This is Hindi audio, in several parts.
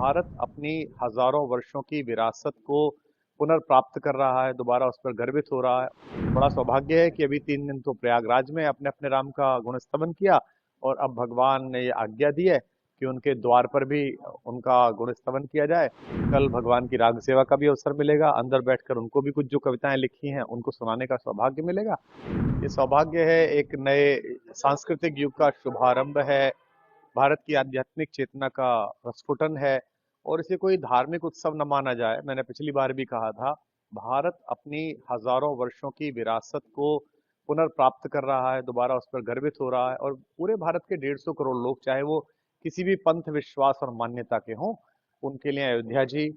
भारत अपनी हजारों वर्षों की विरासत को पुनर्प्राप्त कर रहा है, दोबारा उस पर गर्वित हो रहा है। बड़ा सौभाग्य है कि अभी 3 दिन तो प्रयागराज में अपने अपने राम का गुणस्तवन किया और अब भगवान ने ये आज्ञा दी है कि उनके द्वार पर भी उनका गुणस्तवन किया जाए। कल भगवान की राग सेवा का भी अवसर मिलेगा, अंदर बैठकर उनको भी कुछ जो कविताएं लिखी हैं उनको सुनाने का सौभाग्य मिलेगा। ये सौभाग्य है, एक नए सांस्कृतिक युग का शुभारंभ है, भारत की आध्यात्मिक चेतना का प्रस्फुटन है। और इसे कोई धार्मिक उत्सव न माना जाए। मैंने पिछली बार भी कहा था, भारत अपनी हजारों वर्षों की विरासत को पुनर्प्राप्त कर रहा है, दोबारा उस पर गर्वित हो रहा है। और पूरे भारत के 150 करोड़ लोग, चाहे वो किसी भी पंथ विश्वास और मान्यता के हों, उनके लिए अयोध्या जी,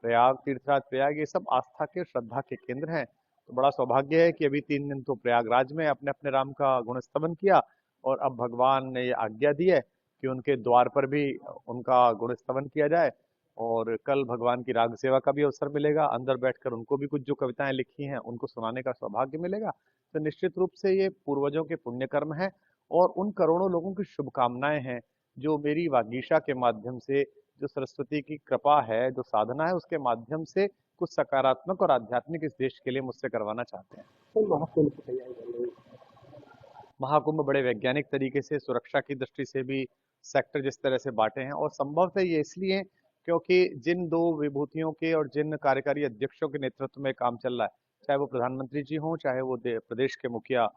प्रयाग, तीर्थराज प्रयाग, ये सब आस्था के, श्रद्धा के केंद्र हैं। तो बड़ा सौभाग्य है कि अभी 3 दिन तो प्रयागराज में अपने अपने राम का गुणस्तवन किया और अब भगवान ने ये आज्ञा दी है कि उनके द्वार पर भी उनका गुणस्तवन किया जाए। और कल भगवान की राग सेवा का भी अवसर मिलेगा, अंदर बैठकर उनको भी कुछ जो कविताएं लिखी हैं उनको सुनाने का सौभाग्य मिलेगा। तो निश्चित रूप से ये पूर्वजों के पुण्य कर्म है और उन करोड़ों लोगों की शुभकामनाएं हैं जो मेरी वागीशा के माध्यम से, जो सरस्वती की कृपा है, जो साधना है, उसके माध्यम से कुछ सकारात्मक और आध्यात्मिक इस देश के लिए मुझसे करवाना चाहते हैं। तो महाकुंभ की तैयारी चल रही है। महाकुंभ बड़े वैज्ञानिक तरीके से, सुरक्षा की दृष्टि से भी सेक्टर जिस तरह से बांटे हैं, और संभवतः ये इसलिए क्योंकि जिन दो विभूतियों के और जिन कार्यकारी अध्यक्षों के नेतृत्व में काम चल रहा है, चाहे वो प्रधानमंत्री जी हों, चाहे वो प्रदेश के मुखिया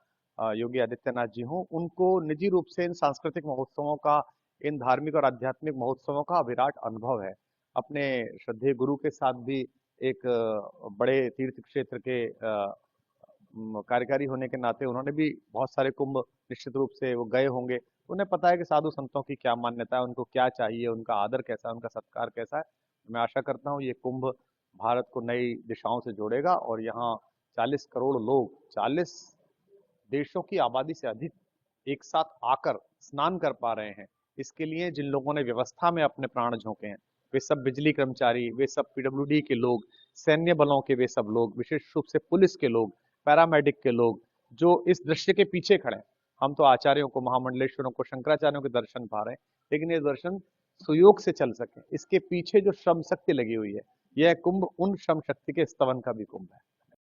योगी आदित्यनाथ जी हों, उनको निजी रूप से इन सांस्कृतिक महोत्सवों का, इन धार्मिक और आध्यात्मिक महोत्सवों का विराट अनुभव है। अपने श्रद्धेय गुरु के साथ भी एक बड़े तीर्थ क्षेत्र के कार्यकारी होने के नाते उन्होंने भी बहुत सारे कुंभ निश्चित रूप से वो गए होंगे। उन्हें पता है कि साधु संतों की क्या मान्यता है, उनको क्या चाहिए, उनका आदर कैसा है, उनका सत्कार कैसा है। मैं आशा करता हूँ ये कुंभ भारत को नई दिशाओं से जोड़ेगा और यहाँ 40 करोड़ लोग, 40 देशों की आबादी से अधिक एक साथ आकर स्नान कर पा रहे हैं। इसके लिए जिन लोगों ने व्यवस्था में अपने प्राण झोंके हैं, वे सब बिजली कर्मचारी, वे सब पीडब्ल्यूडी के लोग, सैन्य बलों के वे सब लोग, विशेष रूप से पुलिस के लोग, पैरामेडिक के लोग, जो इस दृश्य के पीछे खड़े हैं। हम तो आचार्यों को, महामंडलेश्वरों को, शंकराचार्यों के दर्शन पा रहे हैं, लेकिन ये दर्शन सुयोग से चल सके, इसके पीछे जो श्रम शक्ति लगी हुई है, यह कुंभ उन श्रम शक्ति के स्तवन का भी कुंभ है।